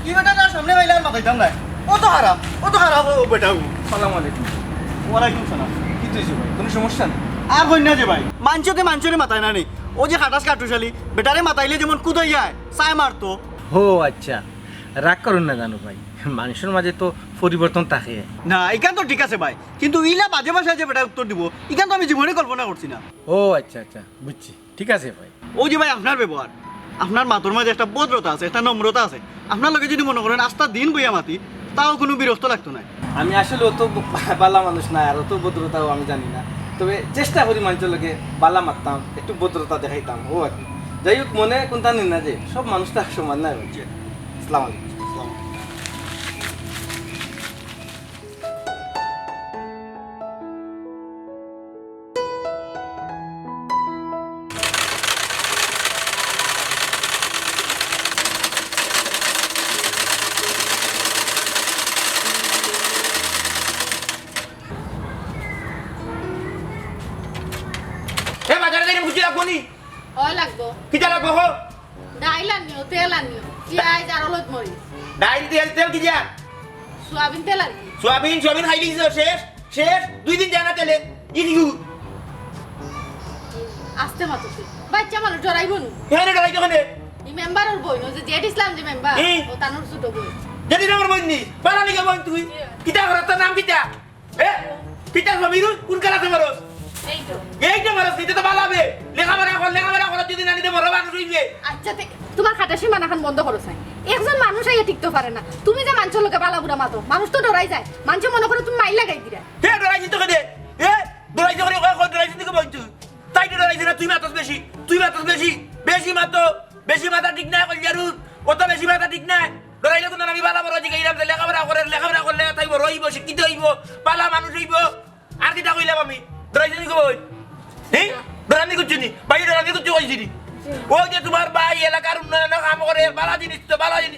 কি বেটা তার সামনে বাইলে আর মাথাইতাম নাই কত খারাপ ও বেটা সালাম আলাইকুম। ওয়ালাইকুম সালাম কি তুইছো ভাই, কোনো সমস্যা নেই? আর কই না যে ভাই মাঞ্চতে মাথায় না নি ও যে খাটাস কাটুশালি বেটারে মাথাইলে যেমন কুদাই যায় চায় মারতো ও আচ্ছা, রাগ করুন না জানো ভাই, মানুষের মাঝে তো পরিবর্তন থাকে। না এখান তো ঠিক আছে ভাই কিন্তু ইলা বাজে ভাষায় যে বেটা উত্তর দিব এখান তো আমি জীবনে কল্পনা করছি না ও আচ্ছা আচ্ছা, বুঝছি, ঠিক আছে ভাই। ও যে ভাই আপনার ব্যবহার আপনার মাতর মাঝে একটা ভদ্রতা আছে একটা নম্রতা আছে আপনার লোকে যদি মনে করেন আস্থা দিন বইয়া মাতি তাও কোনো বিরক্ত লাগতো না আমি আসলে অত বালা মানুষ না, আর অত ভদ্রতাও আমি জানি না, তবে চেষ্টা করি মানুষের লোকে বালা মারতাম, একটু ভদ্রতা দেখাইতাম, ও আর কি। যাই হোক, মনে কোনটা নিন না যে সব মানুষ তো সমান না। আসসালামু আলাইকুম। এ বাজারে যাই বুঝি লাগবো নি হয় লাগবো কিটা লাগবো হো ডাইল আনিও তেল আনিও পিঁয়াজ আর হলুদ মরিচ ডাইল তেল তেল কি যা সোয়াবিন তেল আর কি সোয়াবিন খাই দিয়েছে শেষ শেষ 2 দিন যায় না তেলে ইগু আস্তে মাতো বাচ্চা মানুষ ডরাইব নি এখানে ডরাই দোকানে এই মেম্বার ওর বই যে জেড ইসলাম যে মেম্বার এই। ও তানোর ছোট বই যদি আমার বইনি বালা নিকে বই তুই কিটা করছ তোর নাম কিটা এ কিটা সমীরু কোন কালাতে মারস এই তো এইটা মারস দিতে তো ভালো হবে লেখাপড়া কর যদি না নিতে বড় মানুষ হইবে আচ্ছা তোমার খাটাসি মানাখান বন্ধ করো চাই একজন মানুষ আইয়া টিকতে পারে না তুমি যে মানুষের লোকে বালা বুড়া মাতো মানুষ তো ডরাই যায় মানুষ মনে করে তুমি মাইল লাগাই দিরা হে ডরাই দিতে কই দে এ ডরাই দিতে কই ডরাই দিতে বই তুই তাই ডরাই দিনা তুই মাতস বেশি বেশি মাথা ঠিক না কই জারু কত বেশি মাথা ঠিক না ডরাইলে কোন আমি বালা বড় জিগাইলাম যে লেখাপড়া করলে তাইব রইব শিক্ষিত হইব পালা মানুষ হইব আর কিটা কইলাম আমি ডরাই দিতে কই হে ডরানি কুচুনি ভাই ডরানি কুচু কইছি নি ও যে তোমার ভাই এলাকার উন্নয়ন কাম করে বালা জিনিস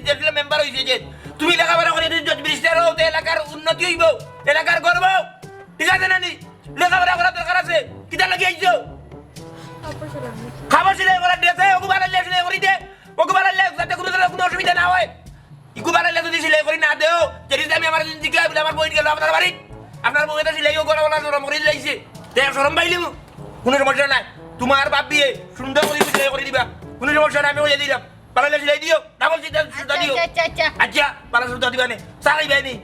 যেগুলো মেম্বার হইছে যে তুমি লেখাপড়া করে যদি জজ মিনিস্টার হও তো এলাকার উন্নতি হইব এলাকার গর্ব ঠিক আছে নানি লেখাপড়া করার দরকার আছে কিটা লাগি আইছো খাবার সিলাই করার ড্রেসে ওগু বানাইলে সিলাই করি দে ওগু বানাইলে যাতে কোনো অসুবিধা না হয় ইগু বানাইলে যদি সিলাই করি না দেও যদি আমি আমার জিজ্ঞা বলে আমার বই গেল আপনার বাড়ি আপনার বউটা সিলাইও করা বলা শরম করে লাইছে তে শরম পাইলি কোনো সমস্যা নাই তোমার বাপ বিয়ে সুন্দর করে সিলাই করে দিবা কোনো সমস্যা নাই আমি ওই দিলাম বানাইলে সিলাই দিও ডাবল সুতা দিও আচ্ছা পালা সুতা দিবা নে সারাই বাইনি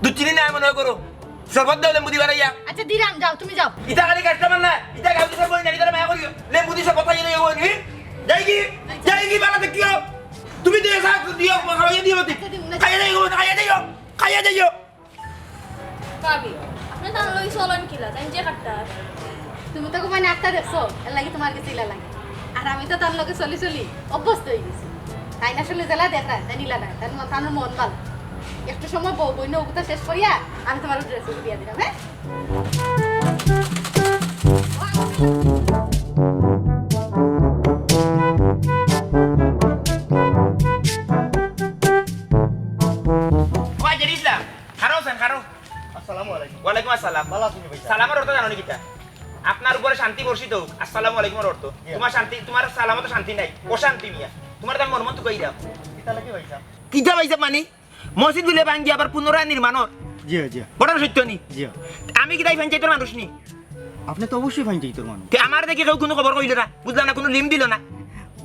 দুধ চিনি না মনে করো সর্বত দাও লেম্বু দিবা রাইয়া আচ্ছা দিরাম যাও তুমি যাও ইটা খালি কাস্টমার না ইটা গাউদি সব বই না ইটা মায়া করিও লেম্বু দি সব কথা ইয়ে হই যাই কি বালা দেখিও তুমি দিয়ে সাথ দিও খাইয়ে দিও খাইয়ে দিও ভাবি আপনি তার লই চলেন কিলা তাই যে কাটটা তুমি তো মানে একটা দেখছো এর লাগি তোমার কাছে ইলা লাগে আর আমি তো তার লগে চলি অভ্যস্ত হয়ে গেছি তাই না আসলে জেলা দেখা তাই নিলা না তার তার মন ভালো একটু সময় বউ বই নৌকুটা শেষ করিয়া আমি তোমার ড্রেস দিয়ে দিলাম হ্যাঁ ওই যে ইসলাম খারো আসসালামু আলাইকুম ওয়ালাইকুম আসসালাম ভালো আছেন ভাই সালামের অর্থ জানো নি কিটা আপনার উপরে শান্তি বর্ষিত হোক আসসালামু আলাইকুমের অর্থ তোমার শান্তি তোমার সালামত শান্তি নাই অশান্তি মিয়া তোমার তার মন মতো কই দাও এটা লাগি ভাই সাহেব কিটা পাইছে মানে মসজিদ গুলে ভাঙ্গি আবার পুনরায় নির্মাণর জি জি বড় সত্য নি জি আমি কি তাই পঞ্চায়েতের মানুষ নি আপনি তো অবশ্যই ফাইন চাইতোর মানুষ তে আমার দেখে কেউ কোনো খবর কইল না বুঝলাম না কোনো লিম দিল না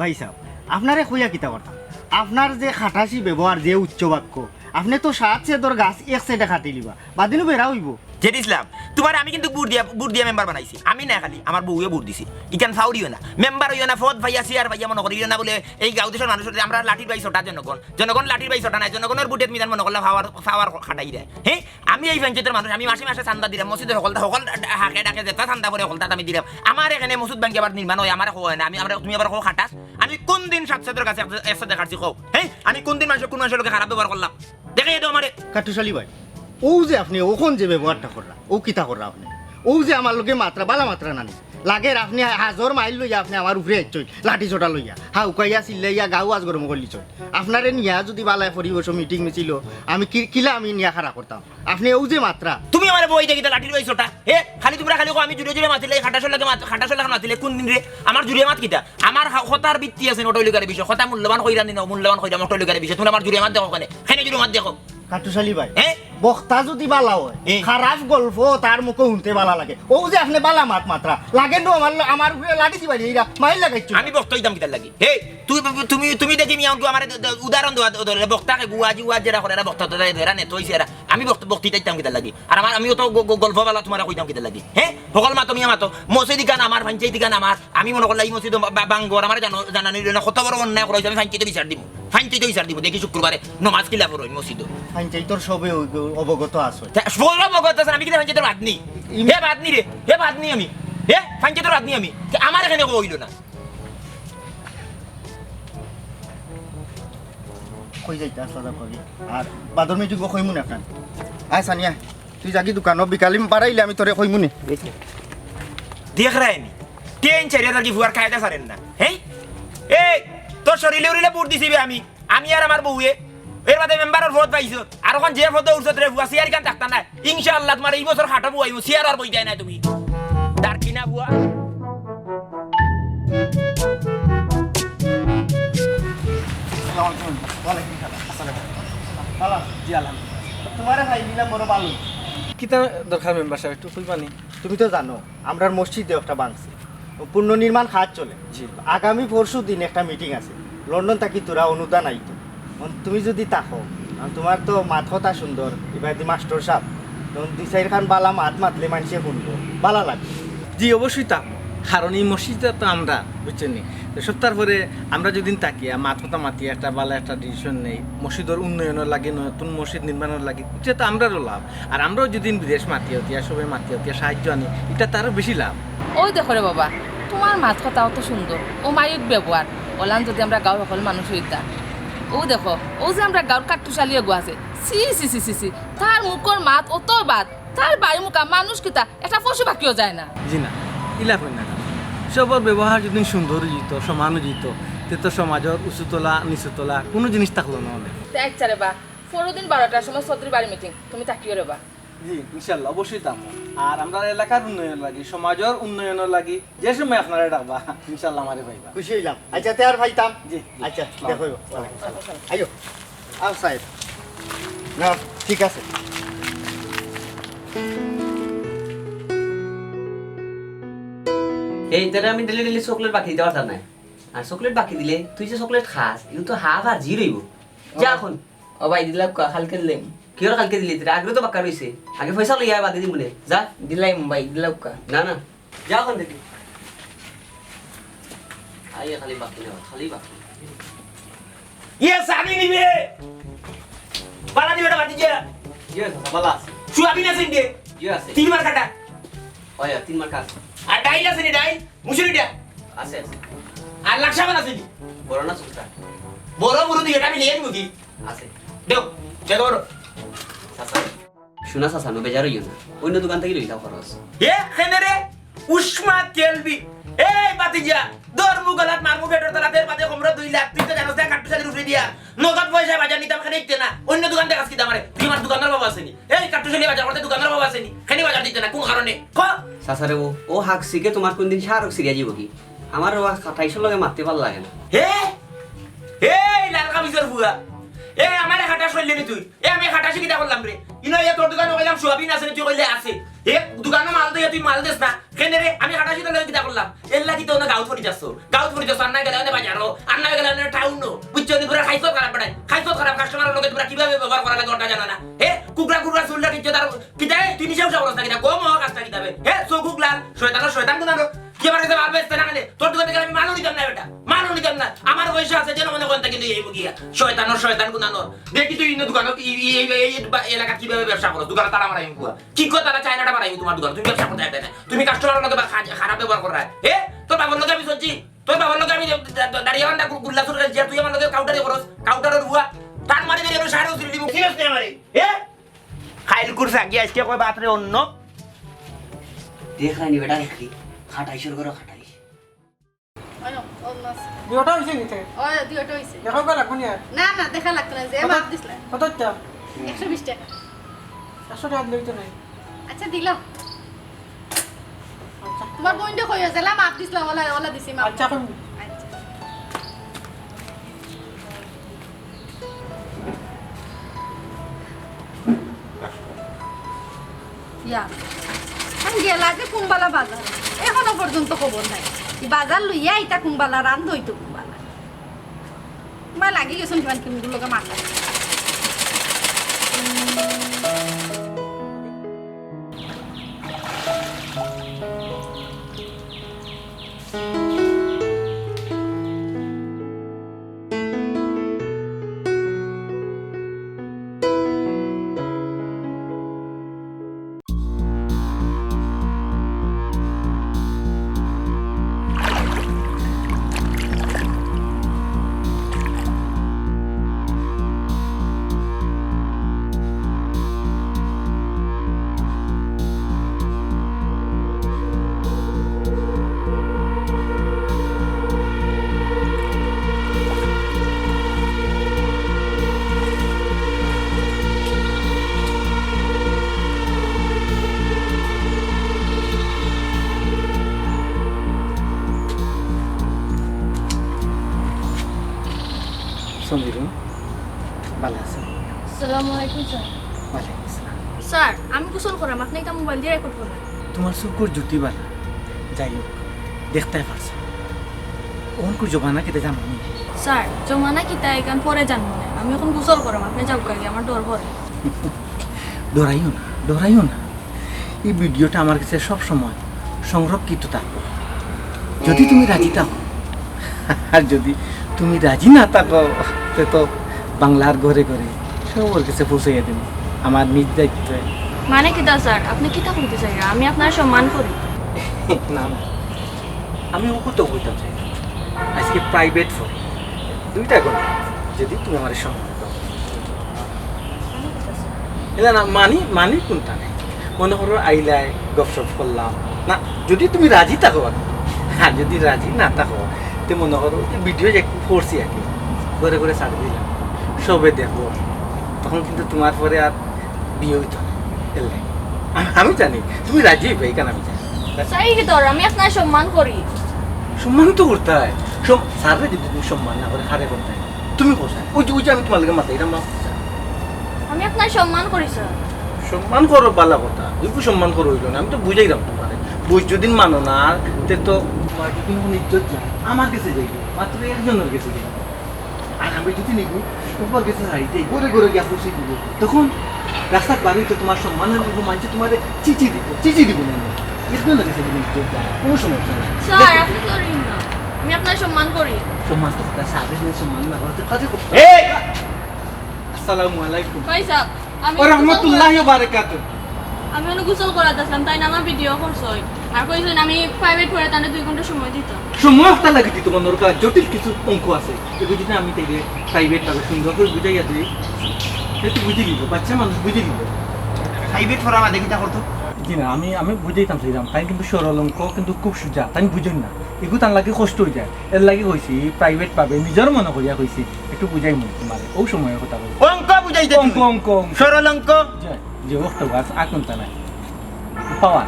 ভাই সাহেব আপনারে কইয়া কিতা করতাম আপনার যে খাটাসি ব্যবহার যে উচ্চ বাক্য আপনি তো সাত সেদর গাছ এক সাইডে খাটি লিবা বাদিনও বেড়া হইব জেড ইসলাম তোমার আমি কিন্তু বুট দিয়া মেম্বার বানাইছি আমি না খালি আমার বউয়ে বুট দিছি ইকান ফাউরিও না মেম্বার হইও না ফদ ভাইয়া সিয়ার ভাইয়া মনে করিও না বলে এই গাঁও দেশের মানুষের আমরা লাঠির বাই ছোটা জনগণ লাঠির বাই ছোটা নাই জনগণের বুটের মিজান মনে করলে ফাওয়ার খাটাই দেয় হ্যাঁ আমি এই পঞ্চায়েতের মানুষ আমি মাসে চান্দা দিলাম মসজিদের সকল হাকে ডাকে যেটা চান্দা করে সকলটা আমি দিলাম আমার এখানে মসজিদ ব্যাংকে আবার নির্মাণ হয় আমার হয় না আমি তুমি আবার খাটাস আমি কোন দিন সাতসাদের কাছে একসাথে দেখাচ্ছি কও হ্যাঁ আমি কোন দিন মানুষের কোন মানুষের লোকে খারাপ ব্যবহার করলাম দেখে দাও আমারে কাটুশালী ভাই ও যে আপনি ওখন যে ব্যবহারটা করলা ও কিতা করলা আপনি ও যে আমার লোকে মাত্রা বালা মাত্রা নানি লাগের আপনি হাজর মাইল লইয়া আপনি আমার উপরে চই লাঠি ছোটা লইয়া উকাইয়া চিল্লাইয়া গাও আজ গরম করলি চই আপনারে নিয়া যদি বালায় পরিবেশ মিটিং মিছিল আমি কিলা আমি নিয়া খারাপ করতাম আপনি ও যে মাত্রা তুমি আমার বই দেখি লাঠি রয়েছোটা হে খালি তোমরা খালি আমি জুড়ে জুড়ে মাতিলে খাটাসর লাগে মাতিলে কোন দিন রে আমার জুড়ে মাত কিটা আমার হতার ভিত্তি আছে নটলিকারের বিষয় হতা মূল্যবান কইরা নিন মূল্যবান কইরা নটলিকারের বিষয় তোমরা আমার জুড়ে মাত দেখো কেন জুড়ে মাত দেখো কাটুশালী ভাই হ্যাঁ বক্তা যদি বালা হয় খারাপ গল্প তার মুখে শুনতে বালা লাগে ও যে আপনি বালা মাত্রা লাগে নো আমার উপরে লাঠি দিবা এইরা মাইল লাগাইছো আমি বক্তা হইতাম কিতার লাগি হে তুমি দেখি মি আমাকে আমার উদাহরণ দেওয়া বক্তাকে গুয়াজি যেটা করে বক্তা তো এরা নেতো হইছে এরা আমি বক্তৃতা দিতাম কিতার লাগি আর আমিও তো গল্প বালা তোমার কইতাম কিতার লাগি হ্যাঁ সকল মাতো মিয়া মাতো মসজিদ গান আমার পঞ্চায়েত গান আমার আমি মনে করলাম এই মসজিদ বাঙ্গর আমার জানানি কত বড় অন্যায় করাইছে আমি পঞ্চায়েতে বিচার দিব পঞ্চায়েতে বিচার দিব দেখি শুক্রবারে নমাজ কিলা করো মসজিদ পঞ্চায়েতর সবে অবগত আছে অবগত আছে আমি কিনা পঞ্চায়েতের বাদ নেই হে বাদ নি রে হে বাদ নি আমি হে পঞ্চায়েতের বাদ নি আমি আমার এখানে কইল না কই যাইতা সাদা করি আর বাদর মিটিং কইমু না আপনার আয় সানিয়া তুই জাগি দোকান বিকালি পারাইলে আমি তোরে কইমু নি দেখ রায়নি 3-4 কি ফুয়ার কায়দা ছাড়েন না হ্যাঁ এই তোর শরীরে উড়িলে বুট দিছিবে আমি আর আমার বউয়ে এর মধ্যে মেম্বারের ভোট পাইছো আর এখন যে ভোট উঠছত রে বুয়া সিয়ার কান থাকতা না ইনশাআল্লাহ তোমার এই বছর খাটাবো আইবো সিয়ার আর বই যায় না তুমি তার কিনা বুয়া জি আলহামদুলিল্লাহ তোমারে ভাই দিলাম বড় ভালো কিতা দরকার মেম্বার সাহেব একটু কইবানি তুমি তো জানো আমরা মসজিদে একটা বানছি পুনর্নির্মাণ কাজ চলে জি আগামী পরশু দিন একটা মিটিং আছে লন্ডন থাকি তোরা অনুদান আইতো তুমি যদি তাকো তোমার তো মাথা সুন্দর এবার দি মাস্টার সাহেব দুই চার খান বালা মাত মাতলে মানুষে শুনবো বালা লাগবে জি অবশ্যই তা কারণ এই মসজিদটা তো আমরা বুঝছেন নি সপ্তাহ পরে আমরা যদি তাকিয়া মাথা মাতি একটা বালা একটা ডিসিশন নেই মসজিদের উন্নয়নের লাগে নতুন মসজিদ নির্মাণের লাগে এটা তো আমরারও লাভ আর আমরাও যদি বিদেশ মাতিয়া হতিয়া সবাই মাতিয়া হতিয়া সাহায্য আনি এটা তারও বেশি লাভ ওই দেখো রে বাবা তোমার মাছ কথা অত সুন্দর ও মায়ুক ব্যবহার ওলান যদি আমরা গাঁর সকল মানুষ হইতাম ও দেখো ও যে আমরা গাঁর কাঠুশালিয়ে গো আছে সি সি সি সি সি তার মুখর মাত অত বাদ তার বাড়ি মুখা মানুষ কিতা একটা পশু পাখিও যায় না জি না ইলাফ হয় না সবর ব্যবহার যদি সুন্দর জিত সমান জিত তে তো সমাজের উঁচুতলা নিচুতলা কোনো জিনিস থাকলো না অনেক আচ্ছা রে বা 15 দিন 12টার সময় চৌধুরী বাড়ি মিটিং তুমি তাকিও রে বা জি ইনশাল্লাহ অবশ্যই তাম আর আমরা এলাকার উন্নয়ন লাগি সমাজের উন্নয়নের লাগি যে সময় আপনারা ডাকবা ইনশাল্লাহ আমারে ভাইবা খুশি হইলাম আচ্ছা তে আর ভাইতাম জি আচ্ছা দেখো আইও আও সাহেব না ঠিক আছে এই তারা আমি ডেলি ডেলি চকলেট বাকি দিতে পারতাম না আর চকলেট বাকি দিলে তুই যে চকলেট খাস এগুলো তো হাফ আর জি রইব যা এখন ও ভাই দিলাম কালকে দিলাম কি হল কালকে দিলি তোরা আগে তো বাক্কা রয়েছে আগে পয়সা লইয়া বাদে দিম বলে যা দিলাম ভাই দিলাম না না যা এখন দেখি আইয়া খালি বাকি না খালি বাকি ইয়ে সানি নিবে বালা দিবে বাটি যা ইয়ে বালা সুয়াবিন আছে ইন্ডিয়ে ইয়ে আছে 3 মার কাটা ওয়া 3 মার কাজ আর ডাইল আছে নি ডাইল মুসুরিটা আছে আছে আর লাকসাবান আছে নি বড় না ছোটটা বড় বড় দিয়ে এটা আমি লিয়ে নিব কি আছে দেও চেক করো সাসা শোনা সাসা নো বেজার হইও না অন্য দোকান থেকে লইলাও খরচ এ খেনেরে উষ্মা কেলবি এই বাতিজা দরমু গলাত মারমু বেটর তলাতের বাদে কমরা 2 লাখ তুই তো জানোস না কাটু চালি রুপে দিয়া নগদ পয়সা বাজার নিতাম খানে দিতে না অন্য দোকান থেকে কাজ আমারে তুই আমার দোকানের বাবা আসেনি এই কাটু চালি বাজার করতে দোকানের বাবা আসেনি খানি বাজার দিতে না কোন কারণে ক সাসা রে ও হাক সিকে তোমার কোন দিন সারক সিরিয়া যাব কি আমার ও 28 লগে মারতে ভাল লাগে না হে এই লাল কামিজের বুয়া এ আমারে খাটা শৈলে নি তুই এ আমি খাটা শিকিটা করলাম রে ইনো এ তোর দোকানে কইলাম সোয়াবিন আছে তুই কইলে আছে এ দোকানে মাল দিয়ে তুই মাল দেস না কেন রে আমি খাটা শিকিটা লই কিটা করলাম এর লাগি তো না গাউত পড়ি যাচ্ছ গাউত পড়ি যাচ্ছ আন্না গেলে না বাজারও আন্না গেলে না টাউন বুঝছো নি পুরা খাইছো খারাপ পড়াই খাইছো খারাপ কাস্টমারের লগে তোমরা কিভাবে ব্যবহার করা লাগে ওটা জানা না হে কুকরা কুকরা চুলটা কিচ্ছু তার কিটাই তুই নিছেও সাবরস না কিটা কম হোক কাজটা কিটাবে হে চোখুকলাল শয়তান কোন কি আমার কাছে মাল বেচতে না গেলে তোর দোকানে গেলে আমি মালও নিতাম না বেটা মালও নিতাম না আমার পয়সা আছে যেন মনে করেন কিন্তু এই বুগিয়া শয়তান গুনানোর দেখি তুই ইন্ন দোকান এই এলাকা কিভাবে ব্যবসা করো দোকানে তারা মারাই কুয়া কি কো তারা চায়নাটা মারাই তোমার দোকান তুমি ব্যবসা করতে না তুমি কাস্টমারের লগে খারাপ ব্যবহার করা হে তোর বাবার লগে আমি চলছি তোর বাবার লগে আমি দাঁড়িয়ে বান্ধা গুল্লা চুল যে তুই আমার লগে কাউন্টারে করস কাউন্টারের বুয়া টান মারি বেরিয়ে সাড়ে উচিত দিব সিরিয়াস নেই আমারে হে খাইল কুরসা গিয়ে আজকে কই বাতরে অন্য দেখাইনি বেটা দেখি খাটাইছর করে খাটাই দুটা হইছে নিতে ওই দুইটা হইছে দেখো গো লাগবনি আর না না দেখা লাগতো না যে মাপ দিছলা কতটা 120 টাকা 100 টাকা লইতো নাই আচ্ছা দিলাম তোমার বইন্ডে কইও জেলা মাপ দিছলাম ওলা ওলা দিছি মাপ আচ্ছা কম আচ্ছা ইয়া আমি গেলা যে কুম্বালা বাজার এখনো পর্যন্ত খবর নাই এই বাজার লইয়া ইটা কুম্বালা রান দইতো কুম্বালা মা লাগি গেছুন কিমান কিমগুলোকে মাথা সঞ্জিরু ভালো আছে আসসালামু আলাইকুম স্যার ওয়ালাইকুম আসসালাম স্যার আমি গোসল করাম আপনি এটা মোবাইল দিয়ে রেকর্ড করবেন তোমার চকুর জুতি বালা যাই হোক দেখতে পারছো অঙ্কুর জমানা কেটে জানো নি স্যার জমানা কিতা এখান পরে জানবো না আমি এখন গোসল করাম আপনি যাও কাগে আমার ডর পরে ডরাইও না এই ভিডিওটা আমার কাছে সব সময় সংরক্ষিত থাকো যদি তুমি রাজি থাকো আর যদি তুমি রাজি না থাকো তো বাংলার ঘরে ঘরে সবার কাছে পৌঁছাইয়া দেব আমার নিজ দায়িত্ব মানে কিতা স্যার আপনি কিতা করতে চাই আমি আপনার সম্মান করি না আমি ও তো বলতাম চাই আজকে প্রাইভেট ফোন 2টা ঘন্টা যদি তুমি আমার সঙ্গে এলা না মানি কোনটা নেই মনে করো আইলাই গপসপ করলাম না যদি তুমি রাজি থাকো আর যদি রাজি না থাকো তো মনে করো ভিডিও একটু করছি আর কি ঘরে ঘরে ছাড় দিলাম সবে দেখবো তখন কিন্তু তোমার পরে আর বিয়ে হইতো না এলে আমি জানি তুমি রাজি হইবে এই কারণ আমি জানি স্যার কি তোর আমি আপনার সম্মান করি সম্মান তো করতে হয় স্যাররে যদি তুমি সম্মান না করে হারে করতে হয় তুমি কোথায় ওই যে আমি তোমার লাগে মাথায় এটা মাফ আমি আপনার সম্মান করি স্যার সম্মান করো বালা কথা একটু সম্মান করো হইল না আমি তো বুঝাইলাম তোমার বুঝ যদি মানো না তে তো তোমার যদি কোনো ইজ্জত না আমার কাছে যাইবে মাত্র একজনের কাছে যাইবে আর আমি যদি নিবো তোমার কাছে হারিতে ঘরে ঘরে গিয়া পৌঁছে দিব তখন রাস্তার বাড়িতে তোমার সম্মান দিব মানছে তোমার চিচি দিব না একজনের কাছে তুমি ইজ্জত দেয় কোনো সমস্যা নেই স্যার আপনি করেন না আমি আপনার সম্মান করি সম্মান তো তার সাথে সম্মান না করতে কাজে করতে এই আসসালামু আলাইকুম ভাই সাহেব আমি ওয়া রাহমাতুল্লাহি ওয়া বারাকাতুহু আমি অনেক গোসল করাতেছিলাম তাই না আমার ভিডিও করছই আর কইছেন আমি প্রাইভেট পড়ে তাহলে 2 ঘন্টা সময় দিতাম সময় একটা লাগে দিতে মনের কাজ জটিল কিছু অঙ্ক আছে এগুলো যদি আমি তাইলে প্রাইভেট ভাবে সুন্দর করে বুঝাইয়া দিই একটু বুঝে নিব বাচ্চা মানুষ বুঝে নিব প্রাইভেট ফোন আমাদের কিটা করতো জি না আমি বুঝাইতাম চাইলাম তাই কিন্তু সরল অঙ্ক কিন্তু খুব সোজা তাই বুঝেন না এগুলো তার লাগে কষ্ট হয়ে যায় এর লাগে কইছি প্রাইভেট পাবে নিজের মনে করিয়া কইছি একটু বুঝাই মনে তোমার ও সময়ের কথা বলি অঙ্ক বুঝাইতে অঙ্ক অঙ্ক সরল অঙ্ক যে অক্ট গাছ আকুনতা নাই পাওয়া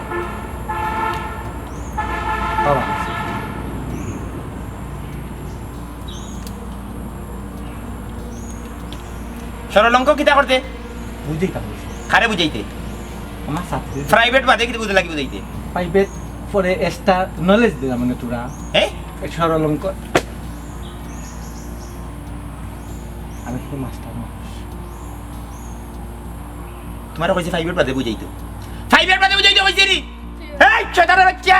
সরল অঙ্ক কিটা করতে বুঝাইতাম কইছি খারে বুঝাইতে আমার ছাত্রী প্রাইভেট বাদে কিন্তু বুঝে লাগি বুঝাইতে প্রাইভেট পরে এক্সট্রা নলেজ দিলাম মানে তোরা হ্যাঁ সরল অঙ্ক আমি তো মাস্টার মানুষ তোমার কইছে প্রাইভেট বাদে বুঝাইতো প্রাইভেট বাদে বুঝাইতে কইছে নি এই ছোটার বাচ্চা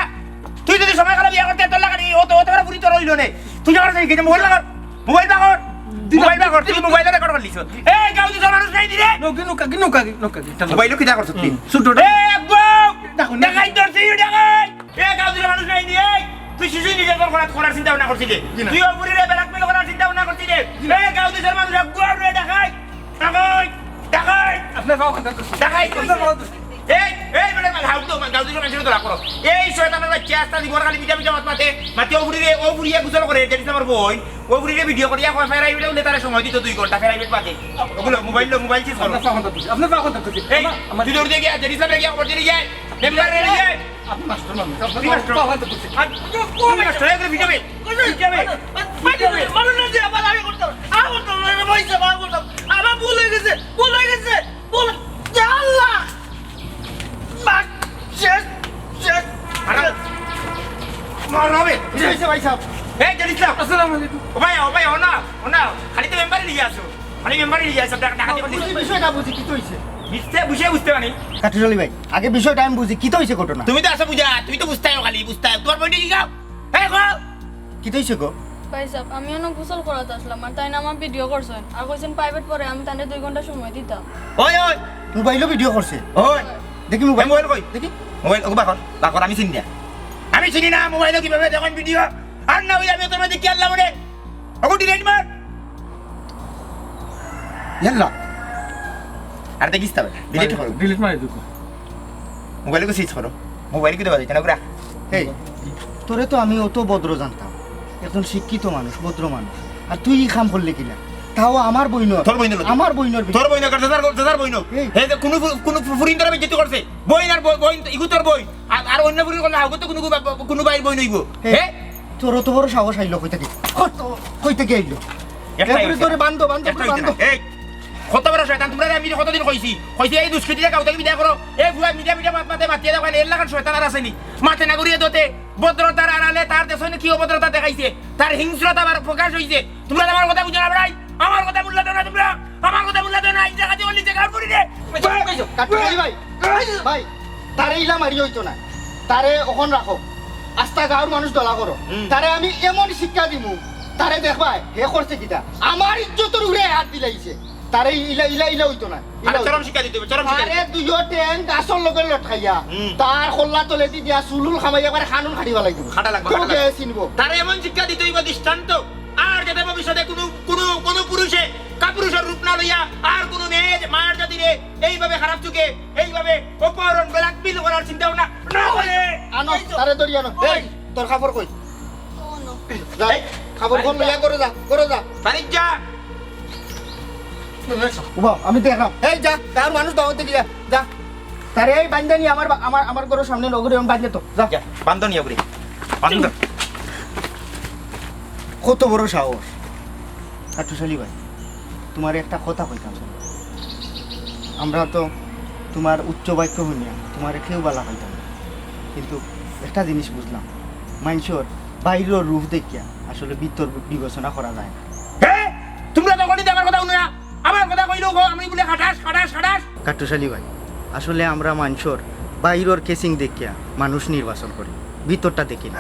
তুই যদি সময় কালে বিয়া করতে তোর লাগানি ও তো তোরা পুরি তোর হইল নে তুই যখন যাই গেছে মোবাইল লাগা তুই মোবাইল রেকর্ড করলিস এই গাঁও দিছ মানুষ নাই দিরে নোকাকি মোবাইল কিটা করছ তুই সুটো এ গো দেখাই ধরছি দেখাই এ গাঁও দিছ মানুষ নাই দি এই তুই শিশু নিজে তোর করার চিন্তা ভাবনা করছিলি তুই ওপরে রে ব্ল্যাকমেল করার চিন্তা ভাবনা করছিলি এ গাঁও দিছ মানুষ গো রে দেখাই দেখাই আপনার বাবা দেখাই এই এই বেটা গাউদি মানুষের ধরা করো এই শয়তানের বাচ্চা আস্তা দিবর খালি পিঠা পিঠা মাতে ও বুড়িয়ে গুজল করে যেটি আমার বোন ও বুড়িয়ে ভিডিও করিয়া ফেরাই বেটা উলে তারা সময় দিত 2 ঘন্টা ফেরাই বেট পাতে ওগুলো মোবাইল চিজ করো আপনার পা কথা তুই এই তুই দৌড় দিয়ে গিয়া যেটি সামনে গিয়া খবর দিয়ে যায় মেম্বার রে যায় আপনি মাস্টার মানুষ তুই মাস্টার পা কথা তুই আর কোন মাস্টার এগুলো ভিডিও মানুষ না যে আবার আমি করতাম না পয়সা বা করতাম আমার ভুল হয়ে গেছে ভুল আল্লাহ মার হবে কি হয়েছে ভাই সাহেব? এই যেটি সামনে আসসালামু আলাইকুম ও ভাই না খালি তো মেম্বারে নিয়ে আসো খালি মেম্বারে নিয়ে আসো টাকা দিয়ে বুঝি, বিষয়টা বুঝি কি তো হয়েছে? বুঝতে পারি কাঠুশালী ভাই আগে বিষয়টা আমি বুঝি কি তো হয়েছে ঘটনা? তুমি তো আসো বুঝা তুমি তো বুঝতে খালি বুঝতে তোমার বইটা কি গাও হ্যাঁ গো কি তো হয়েছে গো? ভাই সাহেব আমি অনেক গোসল করাতে আসলাম আর তাই না আমার ভিডিও করছেন আর কইছেন প্রাইভেট পরে আমি তাদের 2 ঘন্টা সময় দিতাম ওই মোবাইলও ভিডিও করছে ওই দেখি মোবাইল মোবাইল কই দেখি মোবাইল ও বাকর আমি চিনি না আমি চিনি না মোবাইলে কিভাবে দেখুন ভিডিও আর না ওই আমি তোর মধ্যে কি আল্লাহ বলে ওগো ডিলিট মার ইয়াল্লা আর দেখিস তবে ডিলিট করো ডিলিট মারি দিও মোবাইলে সুইচ করো মোবাইলে কি দেওয়া যায় না ওরা এই তোরে তো আমি অত ভদ্র জানতাম একজন শিক্ষিত মানুষ ভদ্র মানুষ আর তুই ই কাম করলে কিনা তাও আমার বইনর তোর বইনর লগে? আমার বইনর তোর বই না দাদার বই না এই। হে যে কোনো ফুরিন দ্বারা বেজ্জতি করছে বই আর বই ইগু তোর বই আর অন্য ফুরিন করলে হাগো তো কোনো বাইর বই নইব হে তোর অত বড় সাহস আইলো কই থেকে কই থেকে আইলো এরপরে তোরে বান্ধব এই কত বড় শয়তান তোমরা আমি কতদিন কইছি এই দুষ্কৃতিটা কাউকে বিদায় করো এই ভুয়া মিডিয়া মাতে মাতিয়ে দাও এর লাগান শয়তান আর আসেনি মাতে না করিয়ে দতে ভদ্রতার আড়ালে তার দেশনে কি অভদ্রতা দেখাইছে তার হিংস্রতা প্রকাশ হইছে তোমরা আমার কথা বুঝো না ভাই আমার কথা বুঝলা না তোমরা আমার কথা বুঝলা না এই জায়গা দিয়ে অলি জায়গা করি রে কাটুশালী ভাই ভাই তারে ইলা মারি হইতো না তারে ওখন রাখো আস্তা গাঁৱৰ মানুষ দলা করো তারে আমি এমন শিক্ষা দিমু তারে দেখবাই হে করছে কিটা আমার ইজ্জতের উড়ে হাত দিলাইছে তারে ইলা ইলা ইলা হইতো না আর চরম শিক্ষা দিতে হবে চরম শিক্ষা আরে দুইও টেন গাছর লগে লটকাইয়া তার খোল্লা তলে দি দিয়া চুলুল খামাইয়া করে খানুন খাড়িবা লাগিব খাটা লাগবে তোকে চিনব তারে এমন শিক্ষা দিতে হইব দৃষ্টান্ত আর যাতে ভবিষ্যতে কোনো পুরুষে কাপুরুষের রূপ না লইয়া আর কোনো মেয়ে মায়ের জাতিরে এইভাবে খারাপ চোখে এইভাবে অপহরণ ব্ল্যাকমেইল করার চিন্তা ভাবনা না করে আনো তারে ধরি আনো এই তোর খাবার কই যা খাবার কোন লইয়া করে যা বাড়ির যা উবা আমি দেখলাম এই যা তার মানুষ দাওয়াতে গিয়া যা তারে এই বান্দানি আমার ঘরের সামনে লগরে বাঁধলে তো যা যা বান্ধনীয় করে বান্ধ কত বড় সাহস কাঠুশালী ভাই তোমার একটা কথা কইতাম আমরা তো তোমার উচ্চ বাক্য শুনিয়া তোমার কেউ বালা হইতাম না কিন্তু একটা জিনিস বুঝলাম মানুষের বাইরের রূপ দেখিয়া আসলে ভিতর বিবেচনা করা যায় না হ্যাঁ তোমরা তো গণিত আমার কথা শুনো না আমার কথা কইলো আমি বলে খাটাস কাঠুশালী ভাই আসলে আমরা মানুষের বাইরের কেসিং দেখিয়া মানুষ নির্বাচন করি ভিতরটা দেখি না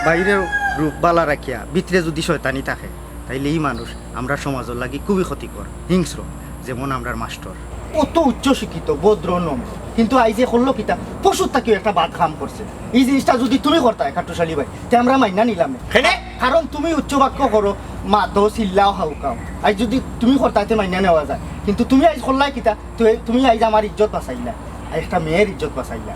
বাইরের রূপ বালা রাখিয়া ভিতরে যদি শয়তানি থাকে তাইলে এই মানুষ আমরা সমাজের লাগি খুবই ক্ষতিকর হিংস্র যেমন আমরার মাস্টার অত উচ্চ শিক্ষিত ভদ্র নম্র কিন্তু আই যে করলো কিতা পশুর তাকেও একটা বাদ খাম করছে এই জিনিসটা যদি তুমি করতে কাঠুশালী ভাই তে আমরা মাইনা নিলাম না কেনে কারণ তুমি উচ্চ বাক্য করো মাতো চিল্লাও হাউকাও আজ যদি তুমি করতাইতে মাইনা নেওয়া যায় কিন্তু তুমি আজ করলাই কিতা তুমি আজ আমার ইজ্জত বাঁচাইলা আর একটা মেয়ের ইজ্জত বাঁচাইলা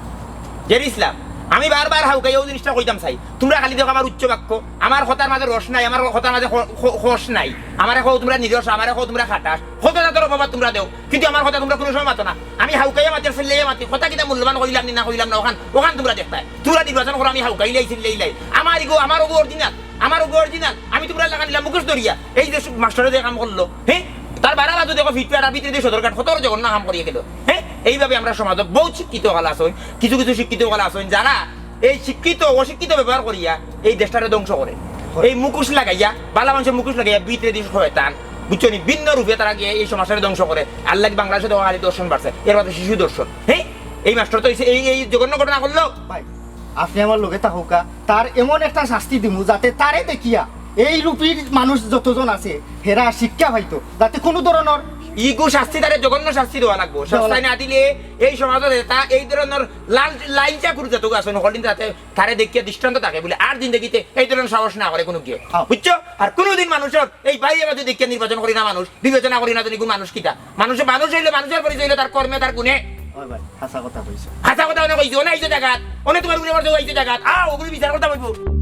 জের ইসলাম আমি বারবার হাউকাই এই জিনিসটা কইতাম চাই তোমরা খালি দেখো আমার উচ্চ বাক্য আমার কথার মাঝে রস নাই আমার কথার মাঝে হোস নাই আমার এখন তোমরা নিজস্ব আমার এখন তোমরা খাটাস কত জাতের অভাব তোমরা দেও কিন্তু আমার কথা তোমরা কোনো সময় মাতো না আমি হাউকাইয়া মাতি ফেললে মাতি কথা কিনা মূল্যবান কইলাম না কইলাম না ওখান তোমরা দেখতাই তোমরা নির্বাচন করো আমি হাউকাইলাই লাই আমার ওগো অরিজিনাল আমি তোমরা লাগা নিলাম মুখোশ ধরিয়া এই যে মাস্টারে যে কাম করলো হ্যাঁ তার বারা বাজু দেখো ফিটপাড়ার ভিতরে দিয়ে সদরঘাট কত জঘন্য কাম করিয়ে গেল হ্যাঁ এইভাবে আমরা সমাজে বহু শিক্ষিত হল আসন কিছু শিক্ষিত হল আসন যারা এই শিক্ষিত অশিক্ষিত ব্যবহার করিয়া এই দেশটারে ধ্বংস করে এই মুখোশ লাগাইয়া বালা মানুষের মুখোশ লাগাইয়া ভিতরে দিয়ে শয়তান বুঝছো নি ভিন্ন রূপে তারা গিয়ে এই সমাজটারে ধ্বংস করে আল্লাহ বাংলাদেশে দেওয়া হালি দর্শন বাড়ছে এর মধ্যে শিশু দর্শন হ্যাঁ এই মাস্টার তো এই জঘন্য ঘটনা করলো ভাই আপনি আমার লগে থাকুকা তার এমন একটা শাস্তি দিমু যাতে তারে দেখিয়া এই রূপীর মানুষ যতজন আছে হেরা শিক্ষা পাইতো যাতে কোনো ধরনের ইগো শাস্তি তারে জঘন্য শাস্তি দেওয়া লাগবো শাস্তি না দিলে এই সমাজে তা এই ধরনের লাইন চাকুর যত আছে নকলিন যাতে তারে দেখিয়ে দৃষ্টান্ত থাকে বলে আর দিন দেখিতে এই ধরনের সাহস না করে কোনো গিয়ে বুঝছো আর কোনোদিন মানুষের এই বাইরে মাঝে দেখিয়ে নির্বাচন করি না মানুষ বিবেচনা করি না তুমি কোন মানুষ কিটা মানুষ হইলে মানুষের পরিচয় হইলে তার কর্মে তার গুণে ওই ভাই হাসা কথা কইছো হাসা কথা অনেক কইছো না আইছো জায়গাত অনেক তোমার উপরে আইছো জায়গাত ওগুলো বিচার করতে পারবো